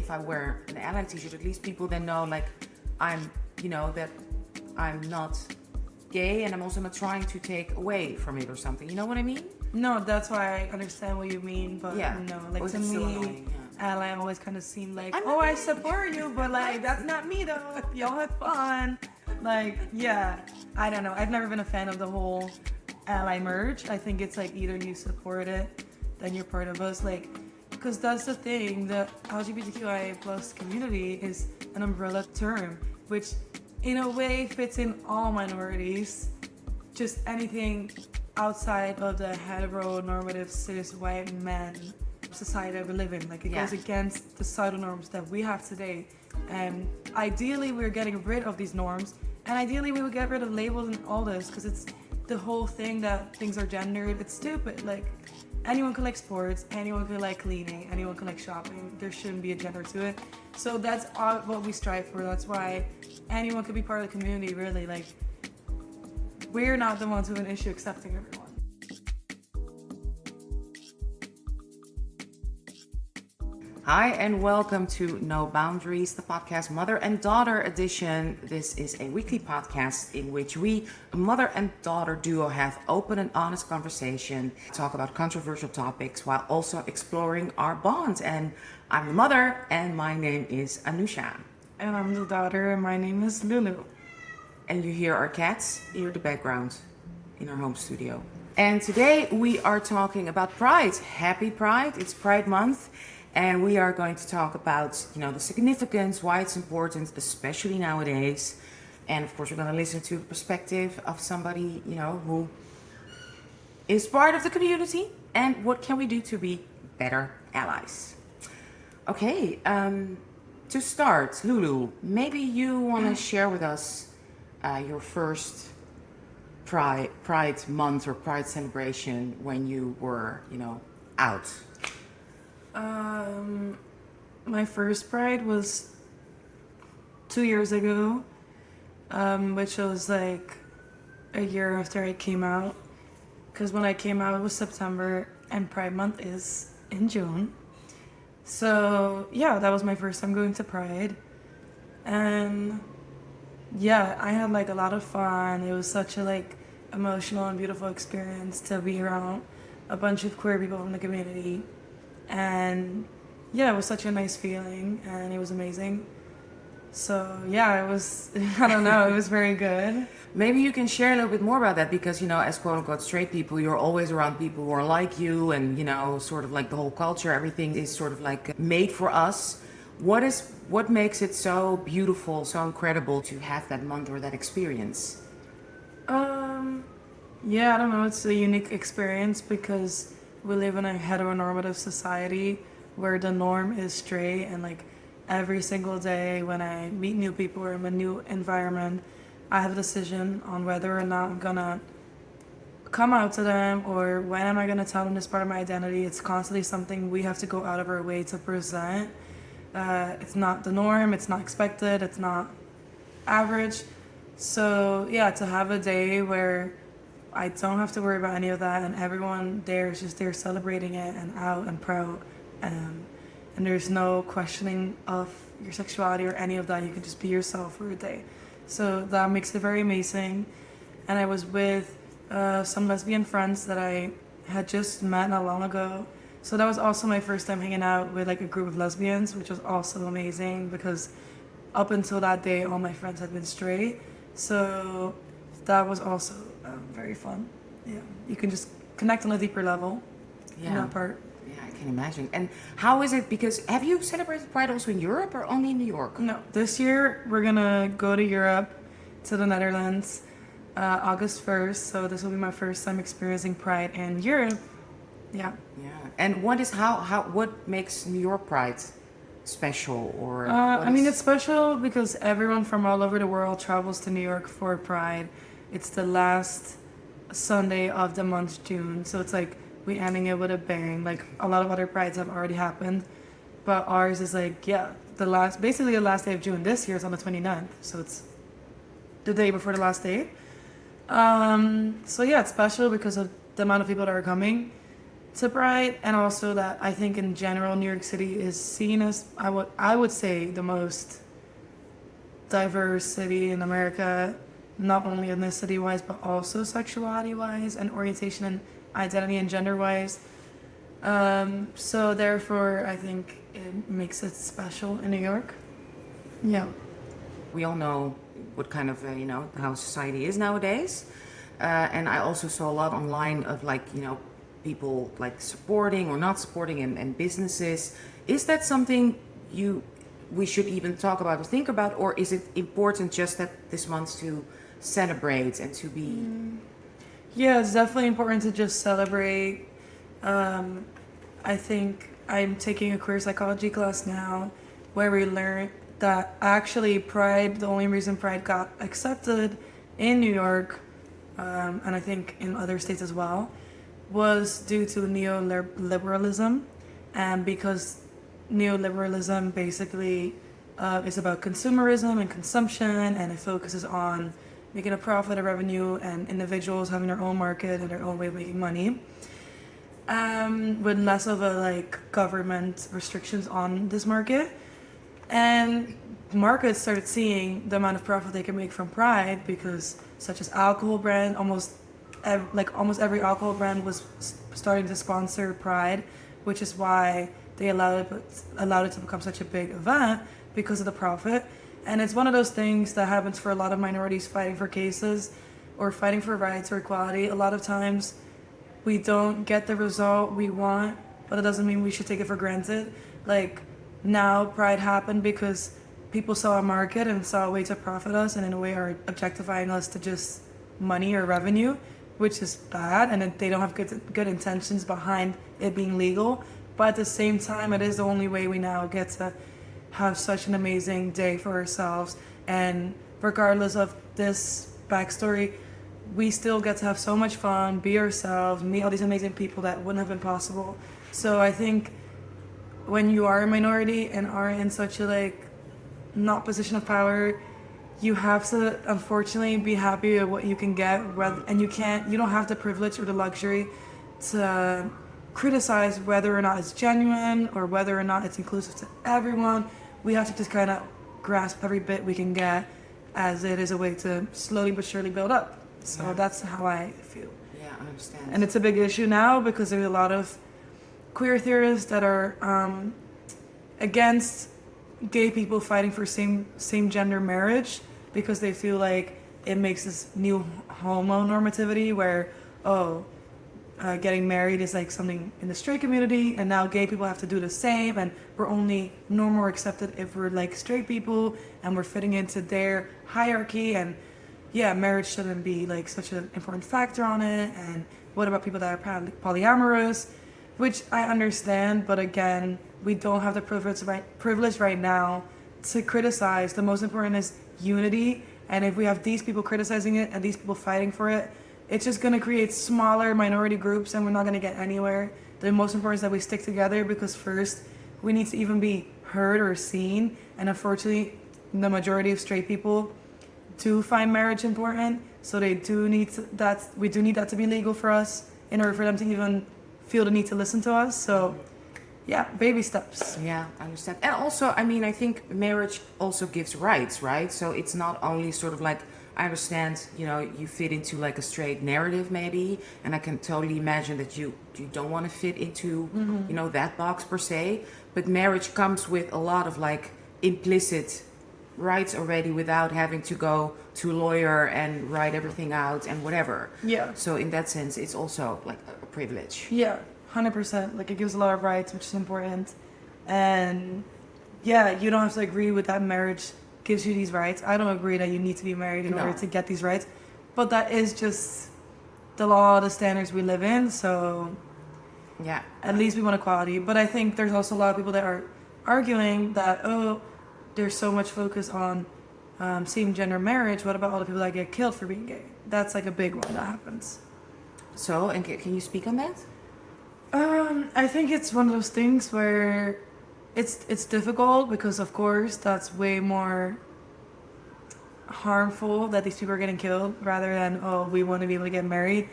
if I wear an ally t-shirt, at least people then know like I'm, that I'm not gay, and I'm also not trying to take away from it or something. You know what I mean? No, that's why I understand what you mean, but no, like to me, ally always kind of seemed like, I support you, but like that's not me though. Y'all have fun. Like, yeah, I don't know. I've never been a fan of the whole ally merge. I think it's like either you support it, then you're part of us. Like, because that's the thing. The LGBTQIA plus community is an umbrella term, which in a way fits in all minorities. Just anything outside of the heteronormative cis white man society that we live in. Like, it goes against the social norms that we have today. And ideally we're getting rid of these norms, and ideally we would get rid of labels and all this, because it's the whole thing that things are gendered. It's stupid. Like, anyone can like sports, anyone can like cleaning, anyone can like shopping. There shouldn't be a gender to it. So that's all what we strive for. That's why anyone could be part of the community, really. Like, we're not the ones who have an issue accepting everyone. Hi, and welcome to No Boundaries, the podcast Mother and Daughter Edition. This is a weekly podcast in which we, a mother and daughter duo, have open and honest conversation, talk about controversial topics while also exploring our bonds. And I'm the mother, and my name is Anusha. And I'm the daughter, and my name is Lulu. And you hear our cats in the background in our home studio. And today we are talking about Pride. Happy Pride, it's Pride Month. And we are going to talk about, the significance, why it's important, especially nowadays. And of course, we're going to listen to the perspective of somebody, who is part of the community. And what can we do to be better allies? Okay, to start, Lulu, maybe you want to share with us your first Pride Month or Pride celebration when you were, out. My first Pride was 2 years ago, which was like a year after I came out. Because when I came out, it was September, and Pride Month is in June. So yeah, that was my first time going to Pride, and yeah, I had like a lot of fun. It was such a like emotional and beautiful experience to be around a bunch of queer people from the community. And yeah, it was such a nice feeling, and it was amazing. So yeah, it was, I don't know, it was very good. Maybe you can share a little bit more about that, because, as quote unquote straight people, you're always around people who are like you, and, sort of like the whole culture, everything is sort of like made for us. What makes it so beautiful, so incredible to have that month or that experience? Yeah, I don't know, it's a unique experience because we live in a heteronormative society where the norm is straight, and like every single day when I meet new people or in a new environment, I have a decision on whether or not I'm gonna come out to them or when am I gonna tell them this part of my identity. It's constantly something we have to go out of our way to present. It's not the norm, it's not expected, it's not average. So yeah, to have a day where I don't have to worry about any of that, and everyone there is just there celebrating it and out and proud, and there's no questioning of your sexuality or any of that. You can just be yourself for a day. So that makes it very amazing. And I was with some lesbian friends that I had just met not long ago. So that was also my first time hanging out with like a group of lesbians, which was also amazing because up until that day, all my friends had been straight. So that was also very fun. Yeah, you can just connect on a deeper level in that part. Yeah, I can imagine. And how is it, because have you celebrated Pride also in Europe or only in New York? No, this year we're gonna go to Europe, to the Netherlands, August 1st. So this will be my first time experiencing Pride in Europe. Yeah. Yeah. And what makes New York Pride special, or? It's special because everyone from all over the world travels to New York for Pride. It's the last Sunday of the month June, so it's like we ending it with a bang. Like a lot of other Prides have already happened, but ours is like the last day of June. This year is on the 29th, so it's the day before the last day. So yeah, it's special because of the amount of people that are coming. to Pride, and also that I think in general New York City is seen as I would say the most diverse city in America, not only ethnicity wise but also sexuality wise and orientation and identity and gender wise. So therefore, I think it makes it special in New York. Yeah. We all know what kind of, how society is nowadays. And I also saw a lot online of like, people like supporting or not supporting and businesses. Is that something we should even talk about or think about, or is it important just that this month to celebrate and to be... Yeah, it's definitely important to just celebrate. I think I'm taking a queer psychology class now where we learn that actually Pride, the only reason Pride got accepted in New York, and I think in other states as well, was due to neoliberalism. And because neoliberalism basically is about consumerism and consumption, and it focuses on making a profit, a revenue, and individuals having their own market and their own way of making money, with less of a like government restrictions on this market. And markets started seeing the amount of profit they can make from Pride, because such as alcohol brand, almost every alcohol brand was starting to sponsor Pride, which is why they allowed it to become such a big event, because of the profit. And it's one of those things that happens for a lot of minorities fighting for cases or fighting for rights or equality. A lot of times we don't get the result we want, but it doesn't mean we should take it for granted. Like now Pride happened because people saw a market and saw a way to profit us, and in a way are objectifying us to just money or revenue, which is bad, and they don't have good intentions behind it being legal. But at the same time, it is the only way we now get to have such an amazing day for ourselves. And regardless of this backstory, we still get to have so much fun, be ourselves, meet all these amazing people that wouldn't have been possible. So I think when you are a minority and are in such a not position of power, you have to unfortunately be happy with what you can get, and you don't have the privilege or the luxury to criticize whether or not it's genuine or whether or not it's inclusive to everyone. We have to just kind of grasp every bit we can get, as it is a way to slowly but surely build up. So that's how I feel. Yeah, I understand. And it's a big issue now because there's a lot of queer theorists that are against gay people fighting for same gender marriage, because they feel like it makes this new homonormativity where getting married is like something in the straight community, and now gay people have to do the same, and we're only normal or accepted if we're like straight people and we're fitting into their hierarchy. And marriage shouldn't be like such an important factor on it. And what about people that are polyamorous, which I understand, but again, we don't have the privilege right now to criticize. The most important is unity, and if we have these people criticizing it and these people fighting for it, it's just going to create smaller minority groups, and we're not going to get anywhere. The most important is that we stick together, because first we need to even be heard or seen, and unfortunately the majority of straight people do find marriage important, so we do need that to be legal for us in order for them to even feel the need to listen to us. So baby steps. Yeah, I understand. And also, I think marriage also gives rights, right? So it's not only sort of like, I understand, you fit into like a straight narrative maybe, and I can totally imagine that you don't want to fit into, that box per se, but marriage comes with a lot of like implicit rights already without having to go to a lawyer and write everything out and whatever. Yeah. So in that sense, it's also like a privilege. Yeah, 100%. Like it gives a lot of rights, which is important. And you don't have to agree with that marriage gives you these rights. I don't agree that you need to be married in order to get these rights, but that is just the law, the standards we live in. So at least we want equality. But I think there's also a lot of people that are arguing that there's so much focus on same gender marriage. What about all the people that get killed for being gay? That's like a big one that happens. So, and can you speak on that? I think it's one of those things where it's difficult, because of course that's way more harmful that these people are getting killed rather than we want to be able to get married.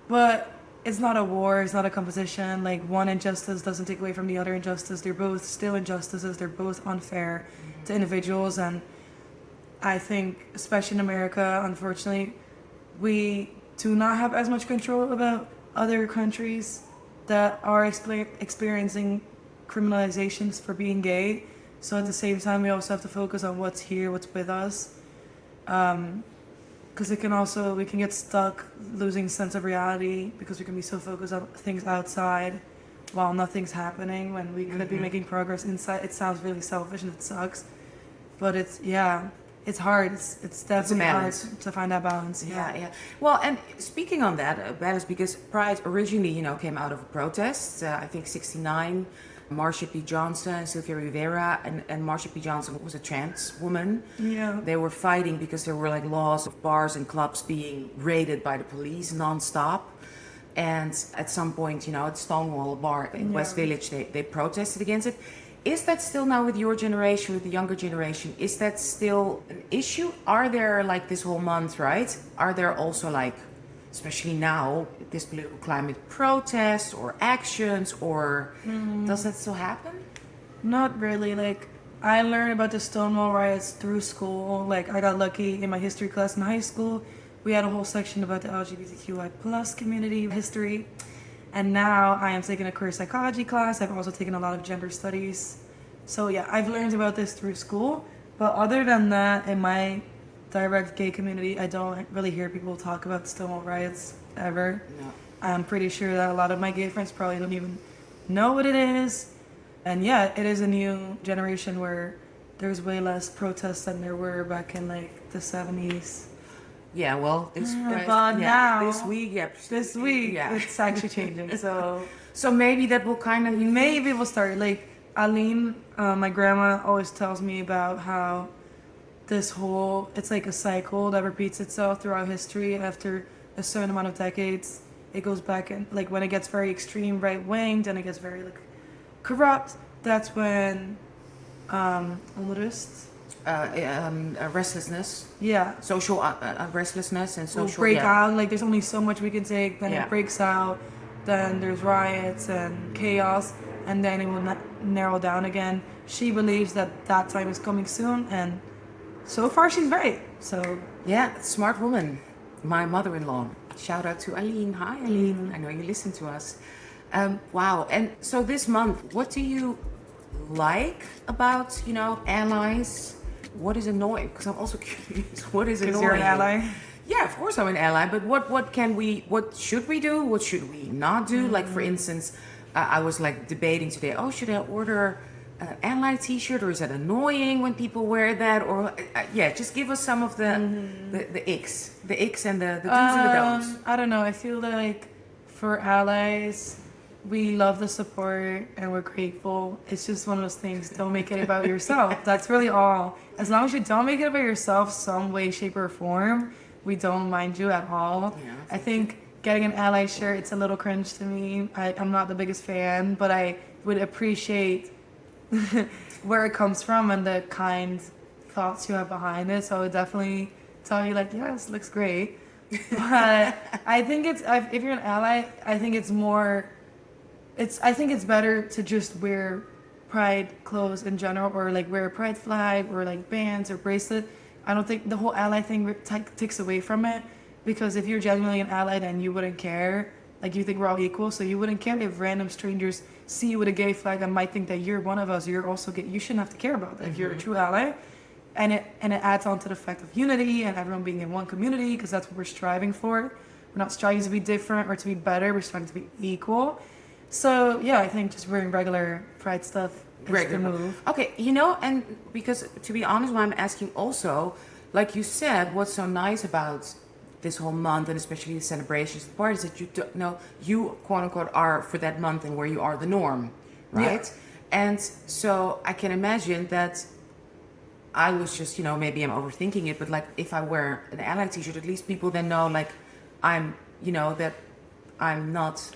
But it's not a war, it's not a competition. Like one injustice doesn't take away from the other injustice. They're both still injustices. They're both unfair to individuals. And I think, especially in America, unfortunately, we do not have as much control about other countries that are experiencing criminalizations for being gay. So at the same time, we also have to focus on what's here, what's with us. Because we can get stuck losing sense of reality because we can be so focused on things outside while nothing's happening when we could be making progress inside. It sounds really selfish and it sucks, but it's hard. It's definitely hard to find that balance. Yeah. Well, and speaking on that, balance, because Pride originally, came out of a protest. I think '69. Marsha P. Johnson, Sylvia Rivera, and Marsha P. Johnson was a trans woman. Yeah. They were fighting because there were like laws of bars and clubs being raided by the police nonstop. And at some point, at Stonewall Bar in West Village, they protested against it. Is that still now with your generation, with the younger generation, is that still an issue? Are there like this whole month, right? Are there also like, especially now, this political climate, protests or actions, or does that still happen? Not really. Like, I learned about the Stonewall riots through school. Like, I got lucky in my history class in high school. We had a whole section about the LGBTQIA plus community history. And now I am taking a queer psychology class. I've also taken a lot of gender studies. So yeah, I've learned about this through school. But other than that, in my direct gay community, I don't really hear people talk about Stonewall riots ever. No. I'm pretty sure that a lot of my gay friends probably don't even know what it is. And yeah, it is a new generation where there's way less protests than there were back in like the 70s. Yeah, well, this week, it's actually changing. So maybe that will kind of maybe we'll start. Like Aline, my grandma always tells me about how it's like a cycle that repeats itself throughout history. After a certain amount of decades, it goes back, and like when it gets very extreme right winged and it gets very like corrupt, that's when restlessness, social restlessness and social will break out. Like there's only so much we can take, then it breaks out, then there's riots and chaos, and then it will narrow down again. She believes that time is coming soon, and so far she's right. So yeah, smart woman. My mother-in-law. Shout out to Aline. Hi Aline. I know you listen to us. Wow. And so this month, what do you like about allies? What is annoying? Because I'm also curious. What is annoying? You're an ally. Yeah, of course I'm an ally. But what should we do? What should we not do? Like for instance, I was like debating today. Oh, should I order an ally T-shirt, or is that annoying when people wear that? Or just give us some of the icks and the do's and the don'ts. I don't know. I feel like for allies, we love the support and we're grateful. It's just one of those things. Don't make it about yourself. That's really all. As long as you don't make it about yourself, some way, shape, or form, we don't mind you at all. Yeah, I think getting an ally shirt, it's a little cringe to me. I'm not the biggest fan, but I would appreciate where it comes from and the kind thoughts you have behind it. So I would definitely tell you like, yes, looks great. But I think if you're an ally, I think it's better to just wear pride clothes in general, or like wear a pride flag, or like bands or bracelet. I don't think the whole ally thing takes away from it, because if you're genuinely an ally, then you wouldn't care. Like, you think we're all equal, so you wouldn't care if random strangers see you with a gay flag and might think that you're one of us. You're also gay. You shouldn't have to care about that if you're a true ally. And it adds on to the fact of unity and everyone being in one community, because that's what we're striving for. We're not striving to be different or to be better. We're striving to be equal. So yeah, I think just wearing regular pride stuff is the move. Okay, and because to be honest, what I'm asking also, like you said, what's so nice about this whole month, and especially the celebrations, the parties, that you don't know, you quote unquote are for that month and where you are the norm, right? Yeah. And so I can imagine that I was just, maybe I'm overthinking it, but like if I wear an ally t-shirt, at least people then know like I'm, that I'm not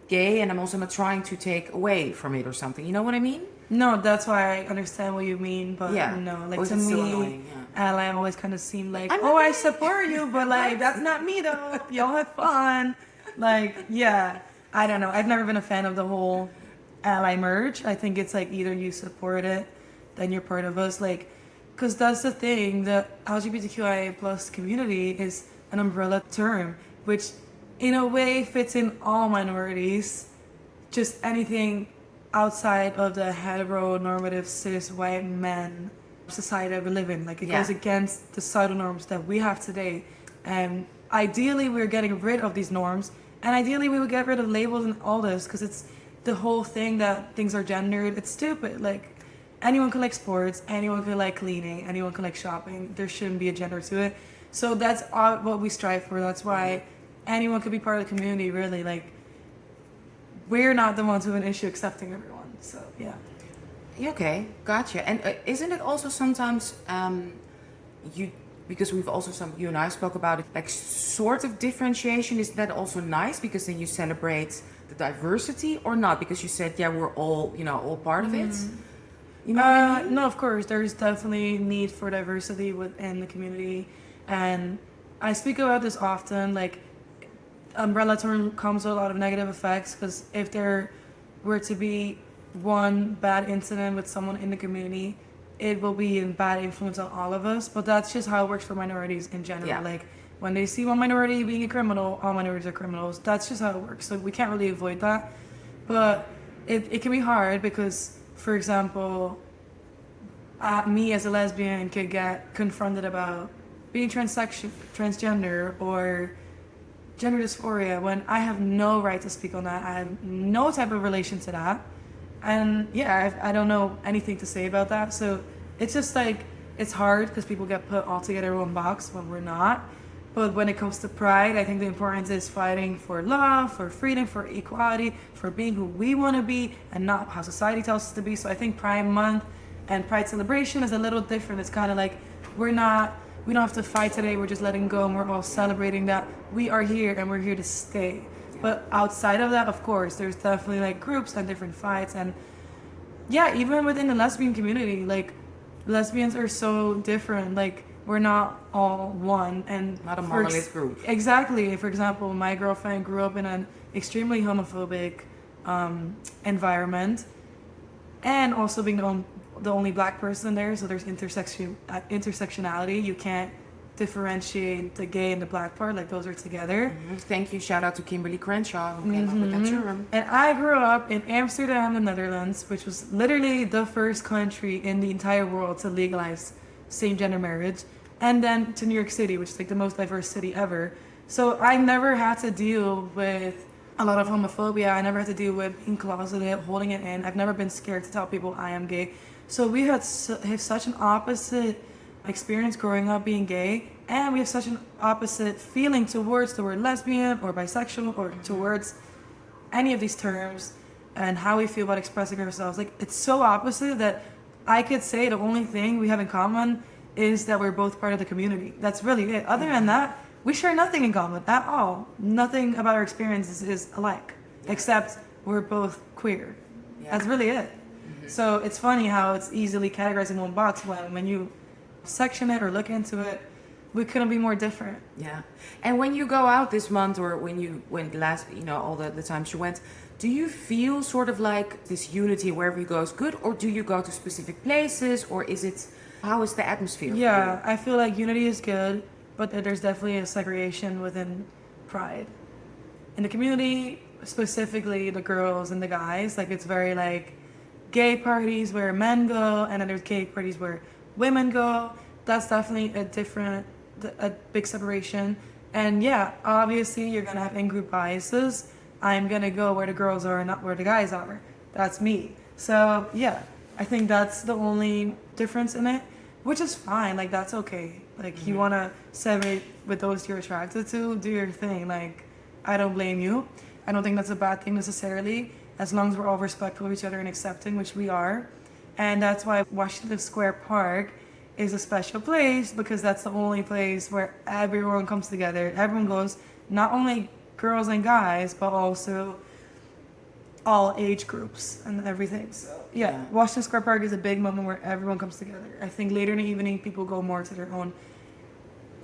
gay, and I'm also not trying to take away from it or something. You know what I mean? No, that's why I understand what you mean, but no, like to me, ally always kind of seemed like, I support you, but like that's not me though. Y'all have fun. Like, yeah, I don't know. I've never been a fan of the whole ally merge. I think it's like either you support it, then you're part of us. Like, because that's the thing. The LGBTQIA plus community is an umbrella term, which in a way fits in all minorities. Just anything outside of the heteronormative cis white men society that we live in. Like, it goes against the societal norms that we have today. And ideally, we're getting rid of these norms. And ideally, we would get rid of labels and all this, because it's the whole thing that things are gendered. It's stupid. Like, anyone can like sports, anyone can like cleaning, anyone can like shopping. There shouldn't be a gender to it. So that's all what we strive for. That's why anyone could be part of the community, really. Like, we're not the ones who have an issue accepting everyone. So, yeah. Okay, gotcha. And isn't it also sometimes because we've also you and I spoke about it, like sort of differentiation, is that also nice because then you celebrate the diversity, or not? Because you said, yeah, we're all, all part of it. You know what I mean? No, of course, there's definitely need for diversity within the community. And I speak about this often, like, umbrella term comes with a lot of negative effects, because if there were to be one bad incident with someone in the community, it will be a bad influence on all of us. But that's just how it works for minorities in general. Yeah. Like, when they see one minority being a criminal, all minorities are criminals. That's just how it works. So we can't really avoid that. But it can be hard because, for example, me as a lesbian could get confronted about being transgender or gender dysphoria when I have no right to speak on that. I have no type of relation to that. And yeah, I don't know anything to say about that. So it's just like, it's hard because people get put all together in one box when we're not. But when it comes to pride, I think the importance is fighting for love, for freedom, for equality, for being who we want to be and not how society tells us to be. So I think Pride Month and Pride celebration is a little different. It's kind of like, we don't have to fight today, we're just letting go, and we're all celebrating that we are here and we're here to stay. But outside of that, of course, there's definitely like groups and different fights. And yeah, even within the lesbian community, like, lesbians are so different. Like, we're not all one. And not a monolith group. Exactly. For example, my girlfriend grew up in an extremely homophobic environment, and also being the only black person there, so there's intersectionality. You can't differentiate the gay and the black part, like those are together. Thank you. Shout out to Kimberly Crenshaw who came up with that term. And I grew up in Amsterdam, the Netherlands, which was literally the first country in the entire world to legalize same-gender marriage, and then to New York City, which is like the most diverse city ever. So I never had to deal with a lot of homophobia. I never had to deal with being closeted, holding it in. I've never been scared to tell people I am gay. So we have such an opposite experience growing up being gay, and we have such an opposite feeling towards the word lesbian or bisexual or towards any of these terms and how we feel about expressing ourselves. Like, it's so opposite that I could say the only thing we have in common is that we're both part of the community. That's really it. Other than that, we share nothing in common at all. Nothing about our experiences is alike, except we're both queer. That's really it. So it's funny how it's easily categorized in one box when you section it or look into it, we couldn't be more different. Yeah. And when you go out this month, or when you went last, all the times you went, do you feel sort of like this unity wherever you go is good, or do you go to specific places, or how is the atmosphere? Yeah, I feel like unity is good, but there's definitely a segregation within Pride. In the community, specifically the girls and the guys, like, it's very like gay parties where men go, and then there's gay parties where women go. That's definitely a big separation. And yeah, obviously you're gonna have in-group biases. I'm gonna go where the girls are and not where the guys are. That's me. So yeah, I think that's the only difference in it, which is fine. Like, that's okay. Like, you wanna separate with those you're attracted to, do your thing. Like, I don't blame you. I don't think that's a bad thing necessarily, as long as we're all respectful of each other and accepting, which we are. And that's why Washington Square Park is a special place, because that's the only place where everyone comes together. Everyone goes, not only girls and guys, but also all age groups and everything. So yeah, Washington Square Park is a big moment where everyone comes together. I think later in the evening, people go more to their own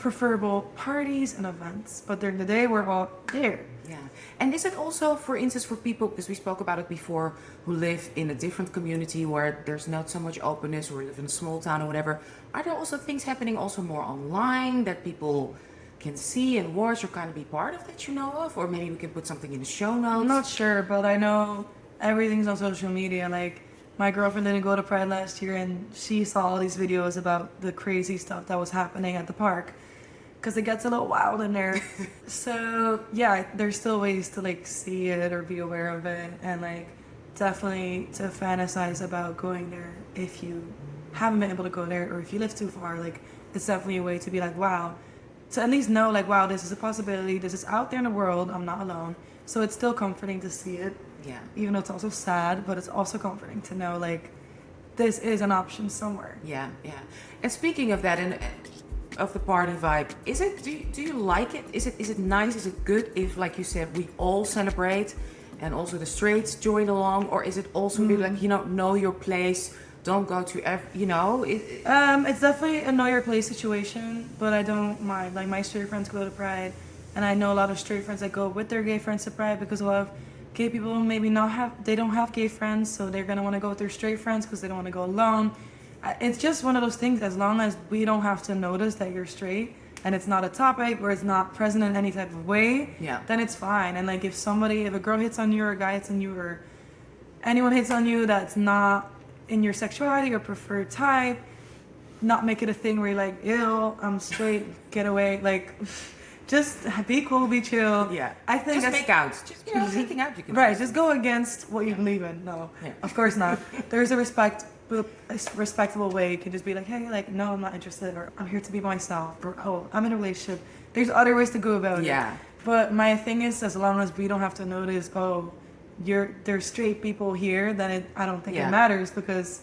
preferable parties and events. But during the day, we're all there. Yeah. And is it also, for instance, for people, because we spoke about it before, who live in a different community where there's not so much openness, or live in a small town or whatever, are there also things happening also more online that people can see and watch or kind of be part of that you know of? Or maybe we can put something in the show notes? I'm not sure, but I know everything's on social media. Like, my girlfriend didn't go to Pride last year, and she saw all these videos about the crazy stuff that was happening at the park. Because it gets a little wild in there. So yeah, there's still ways to like see it or be aware of it, and like definitely to fantasize about going there if you haven't been able to go there, or if you live too far. Like, it's definitely a way to be like, wow, to at least know like, wow, this is a possibility, this is out there in the world, I'm not alone. So it's still comforting to see it. Yeah. Even though it's also sad, but it's also comforting to know like this is an option somewhere. Yeah, yeah. And speaking of that, and of the party vibe, is it? Do you like it? Is it nice? Is it good if, like you said, we all celebrate, and also the straights join along, or is it also really like, know your place? Don't go to It's definitely a know your place situation, but I don't mind. Like, my straight friends go to Pride, and I know a lot of straight friends that go with their gay friends to Pride, because a lot of gay people maybe they don't have gay friends, so they're gonna want to go with their straight friends because they don't want to go alone. It's just one of those things, as long as we don't have to notice that you're straight and it's not a topic or it's not present in any type of way, then it's fine. And like, if a girl hits on you, or a guy hits on you, or anyone hits on you that's not in your sexuality or preferred type, not make it a thing where you're like, ew, I'm straight, get away. Like, just be cool, be chill. Yeah. I think just make out. Just making out. You can right. Just go against what you believe in. No, of course not. There's a respectable way. You can just be like, hey, like, no, I'm not interested, or I'm here to be myself, or oh, I'm in a relationship. There's other ways to go about it. Yeah. But my thing is, as long as we don't have to notice, oh, there's straight people here, then I don't think it matters, because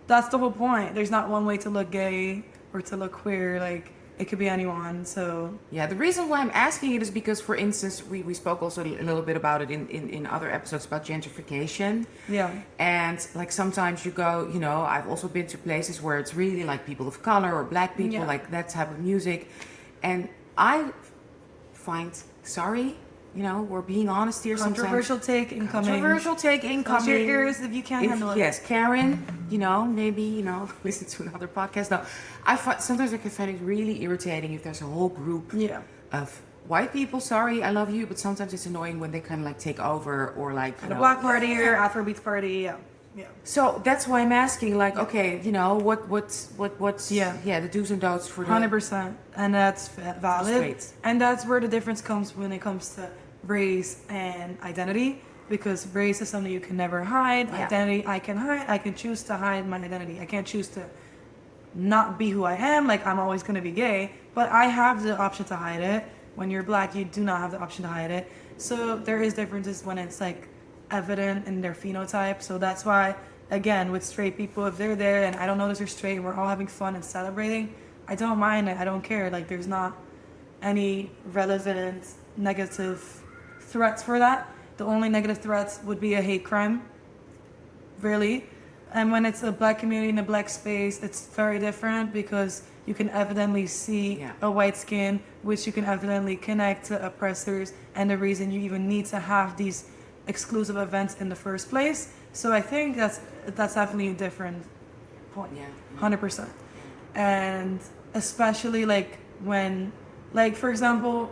that's the whole point. There's not one way to look gay or to look queer. Like, it could be anyone. So yeah, the reason why I'm asking it is because, for instance, we spoke also a little bit about it in other episodes about gentrification. Yeah. And like, sometimes you go, I've also been to places where it's really like people of color or black people, like that type of music. And I find, we're being honest here sometimes. Controversial take incoming. Close your ears if you can't handle it. Yes, Karen, maybe, listen to another podcast. No, sometimes I can find it really irritating if there's a whole group of white people. Sorry, I love you, but sometimes it's annoying when they kind of like take over, or like a block party or Afrobeats party. Yeah. So that's why I'm asking, like, okay, what's the do's and don'ts for the 100%, and that's valid, and that's where the difference comes when it comes to race and identity, because race is something you can never hide. Identity, I can hide. I can choose to hide my identity. I can't choose to not be who I am. Like, I'm always going to be gay, but I have the option to hide it. When you're black, you do not have the option to hide it. So there is differences when it's like evident in their phenotype. So that's why, again, with straight people, if they're there and I don't notice they're straight and we're all having fun and celebrating, I don't mind it. I don't care. Like, there's not any relevant negative threats for that. The only negative threats would be a hate crime, really. And when it's a black community in a black space, it's very different, because you can evidently see a white skin, which you can evidently connect to oppressors, and the reason you even need to have these exclusive events in the first place. So I think that's definitely a different point. 100%. And especially like when, like, for example,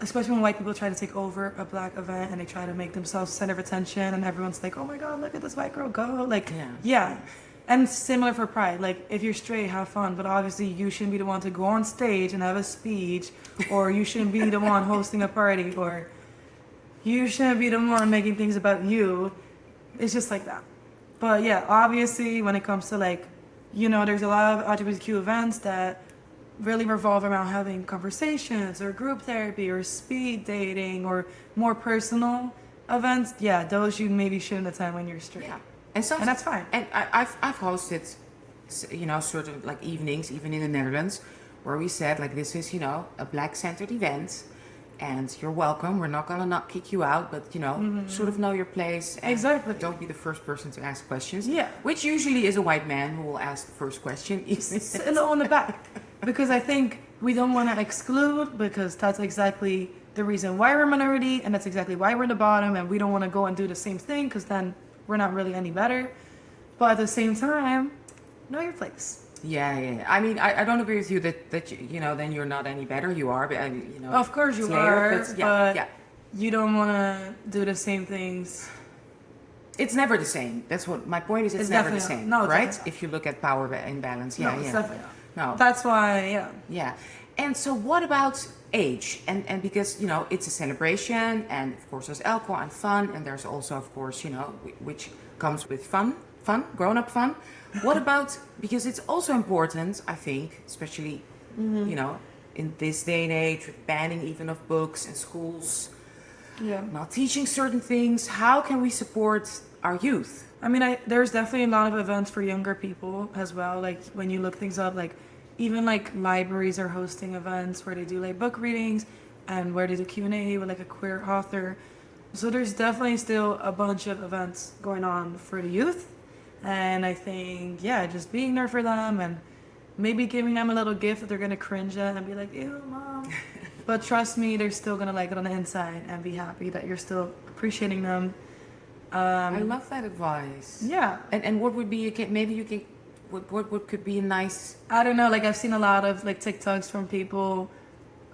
especially when white people try to take over a black event and they try to make themselves center of attention, and everyone's like, oh my god, look at this white girl go. Like, and similar for Pride. Like, if you're straight, have fun, but obviously you shouldn't be the one to go on stage and have a speech, or you shouldn't be the one hosting a party, or you shouldn't be the one making things about you. It's just like that. But yeah, obviously when it comes to like, there's a lot of LGBTQ events that really revolve around having conversations or group therapy or speed dating or more personal events. Yeah, those you maybe shouldn't attend when you're straight. Yeah. And that's fine. And I've hosted, sort of like evenings, even in the Netherlands, where we said like, this is, a black-centered event, and you're welcome. We're not gonna not kick you out, but sort of know your place. And exactly. Don't be the first person to ask questions. Yeah. Which usually is a white man who will ask the first question. Sit on the back, because I think we don't want to exclude because that's exactly the reason why we're a minority and that's exactly why we're the bottom, and we don't want to go and do the same thing because then we're not really any better. But at the same time, know your place. Yeah. I mean, I don't agree with you that you know, then you're not any better. You are, but you know, Of course you later, are, but but you don't want to do the same things. It's never the same. That's what my point is. It's never the definitely same, not. No, it's right? definitely not. If you look at power imbalance, No, it's definitely not. No, That's why, yeah. And so, what about age? And because you know, it's a celebration, and of course, there's alcohol and fun, and there's also, of course, you know, which comes with fun, grown-up fun. What about, because it's also important, I think, especially, you know, in this day and age, with banning even of books in schools, not teaching certain things. How can we support our youth? I mean, there's definitely a lot of events for younger people as well. Like when you look things up, like even like libraries are hosting events where they do like book readings and where they do Q&A with like a queer author. So there's definitely still a bunch of events going on for the youth. And I think, just being there for them and maybe giving them a little gift that they're going to cringe at and be like, ew, mom. But trust me, they're still going to like it on the inside and be happy that you're still appreciating them. I love that advice. Yeah. And what would be, maybe you can, what could be a nice... I don't know, like I've seen a lot of like TikToks from people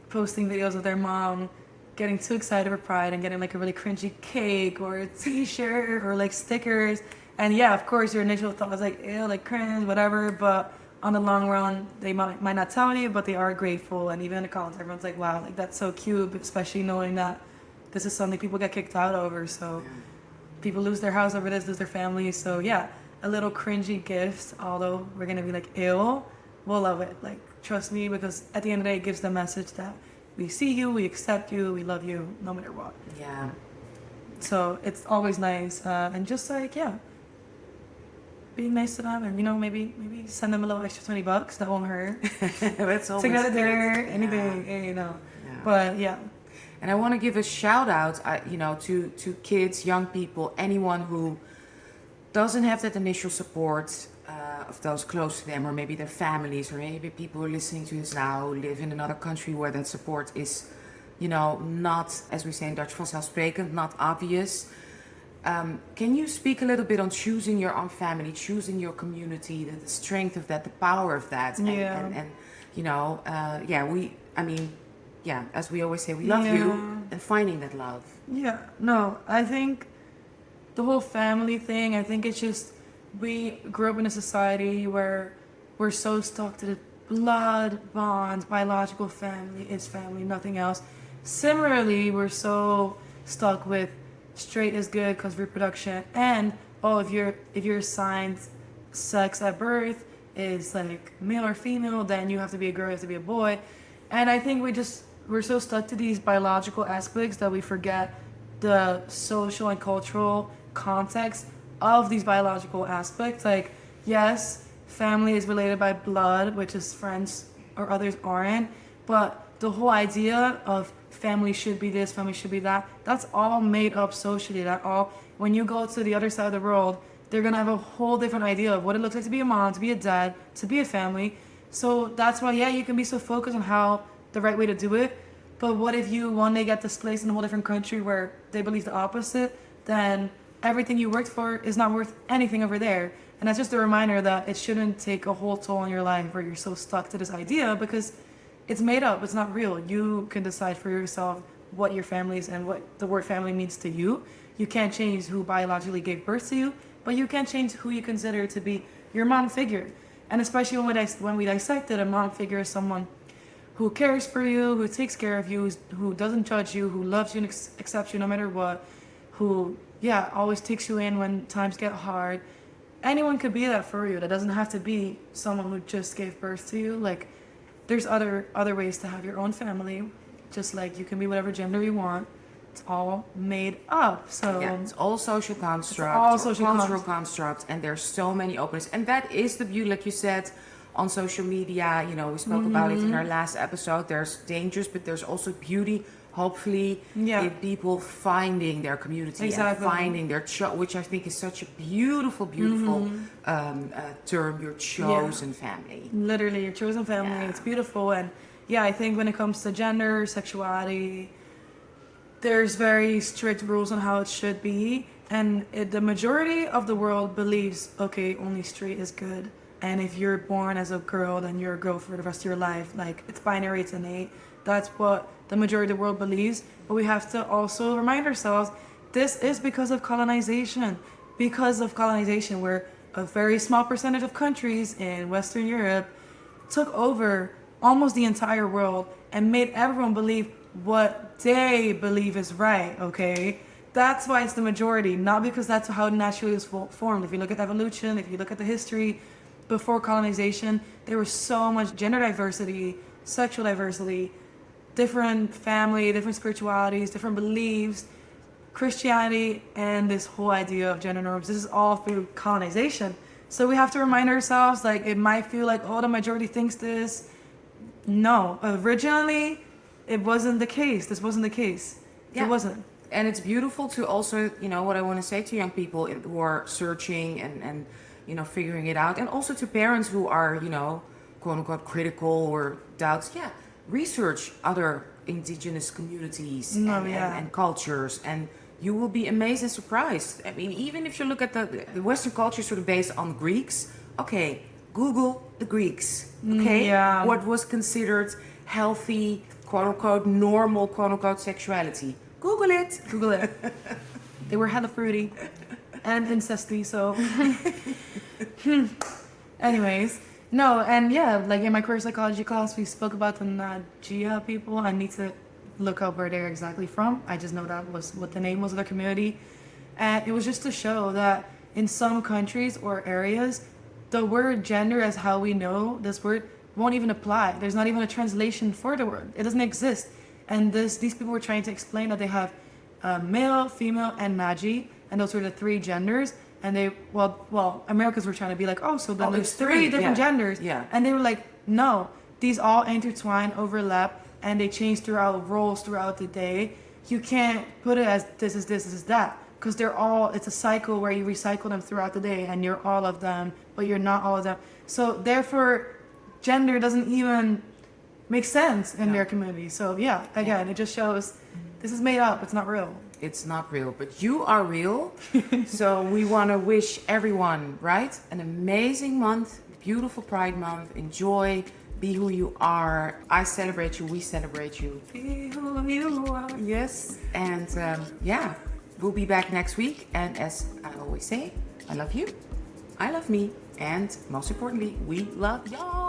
posting videos of their mom getting too excited for Pride and getting like a really cringy cake or a t-shirt or like stickers. And yeah, of course, your initial thought was like, ew, like cringe, whatever. But on the long run, they might not tell you, but they are grateful. And even in the comments, everyone's like, wow, like that's so cute, especially knowing that this is something people get kicked out over. So people lose their house over this, lose their family. So yeah, a little cringy gift, although we're going to be like, ew, we'll love it. Like, trust me, because at the end of the day, it gives the message that we see you, we accept you, we love you, no matter what. Yeah. So it's always nice. And just like, being nice to them, and you know, maybe send them a little extra $20. That won't hurt. That's always Take out a good. dinner, anything, you know. Yeah. But yeah, And I want to give a shout out, you know, to kids, young people, anyone who doesn't have that initial support of those close to them, or maybe their families, or maybe people who are listening to this now who live in another country where that support is, you know, not, as we say in Dutch, vanzelfsprekend, not obvious. Can you speak a little bit on choosing your own family, choosing your community, the strength of that, the power of that, and you know, as we always say, we love you, and finding that love. Yeah, no, I think the whole family thing, I think it's just, we grew up in a society where we're so stuck to the blood bonds, biological family is family, nothing else. Similarly, we're so stuck with straight is good because reproduction, and if you're assigned sex at birth is like male or female, then you have to be a girl, you have to be a boy. And I think we're so stuck to these biological aspects that we forget the social and cultural context of these biological aspects. Like, yes, family is related by blood, which is friends or others aren't, but the whole idea of family should be this, family should be that, that's all made up socially. When you go to the other side of the world, they're gonna have a whole different idea of what it looks like to be a mom, to be a dad, to be a family. So that's why, you can be so focused on how the right way to do it, but what if you one day get displaced in a whole different country where they believe the opposite? Then everything you worked for is not worth anything over there. And that's just a reminder that it shouldn't take a whole toll on your life where you're so stuck to this idea, because it's made up, it's not real. You can decide for yourself what your family is and what the word family means to you. You can't change who biologically gave birth to you, but you can change who you consider to be your mom figure. And especially when we dissect it, a mom figure is someone who cares for you, who takes care of you, who doesn't judge you, who loves you and accepts you no matter what, who, always takes you in when times get hard. Anyone could be that for you. That doesn't have to be someone who just gave birth to you. Like, there's other ways to have your own family, just like you can be whatever gender you want. It's all made up. So it's all social constructs, all social cultural constructs, and there's so many openings. And that is the beauty, like you said, on social media. You know, we spoke about it in our last episode. There's dangers, but there's also beauty. Hopefully, in people finding their community and finding their which I think is such a beautiful term. Your chosen family. Literally, your chosen family. It's beautiful, and yeah, I think when it comes to gender, sexuality, there's very strict rules on how it should be. And the majority of the world believes, okay, only straight is good. And if you're born as a girl, then you're a girl for the rest of your life. Like, it's binary, it's innate. That's what the majority of the world believes. But we have to also remind ourselves, this is because of colonization. Because of colonization, where a very small percentage of countries in Western Europe took over almost the entire world and made everyone believe what they believe is right, okay? That's why it's the majority, not because that's how naturally it was formed. If you look at evolution, if you look at the history, before colonization, there was so much gender diversity, sexual diversity, different family, different spiritualities, different beliefs, Christianity, and this whole idea of gender norms. This is all through colonization. So we have to remind ourselves, like, it might feel like, oh, the majority thinks this. No, originally, it wasn't the case. This wasn't the case. Yeah. It wasn't. And it's beautiful to also, what I want to say to young people who are searching and figuring it out. And also to parents who are, quote unquote, critical or doubts. Yeah, research other indigenous communities and cultures. And you will be amazed and surprised. I mean, even if you look at the Western culture sort of based on Greeks, okay, Google the Greeks, okay? Yeah. What was considered healthy, quote unquote, normal, quote unquote, sexuality. Google it. Google it. They were hella fruity and incesty, so. Anyways, no, and yeah, like in my career psychology class, we spoke about the Nagia people. I need to look up where they're exactly from. I just know that was what the name was of the community. And it was just to show that in some countries or areas, the word gender, as how we know this word, won't even apply. There's not even a translation for the word. It doesn't exist. And these people were trying to explain that they have male, female, and Magi, and those were the three genders. And they, Americans were trying to be like, oh, so then there's three different genders. Yeah. And they were like, no, these all intertwine, overlap, and they change throughout roles throughout the day. You can't put it as this is this, this is that. Because it's a cycle where you recycle them throughout the day, and you're all of them, but you're not all of them. So therefore, gender doesn't even make sense in their community. So yeah, again, it just shows this is made up. It's not real. It's not real, but you are real. So we want to wish everyone, right, an amazing month, beautiful Pride Month. Enjoy, be who you are. I celebrate you. We celebrate you. Be who you are. Yes, and we'll be back next week. And as I always say, I love you, I love me, and most importantly, we love y'all.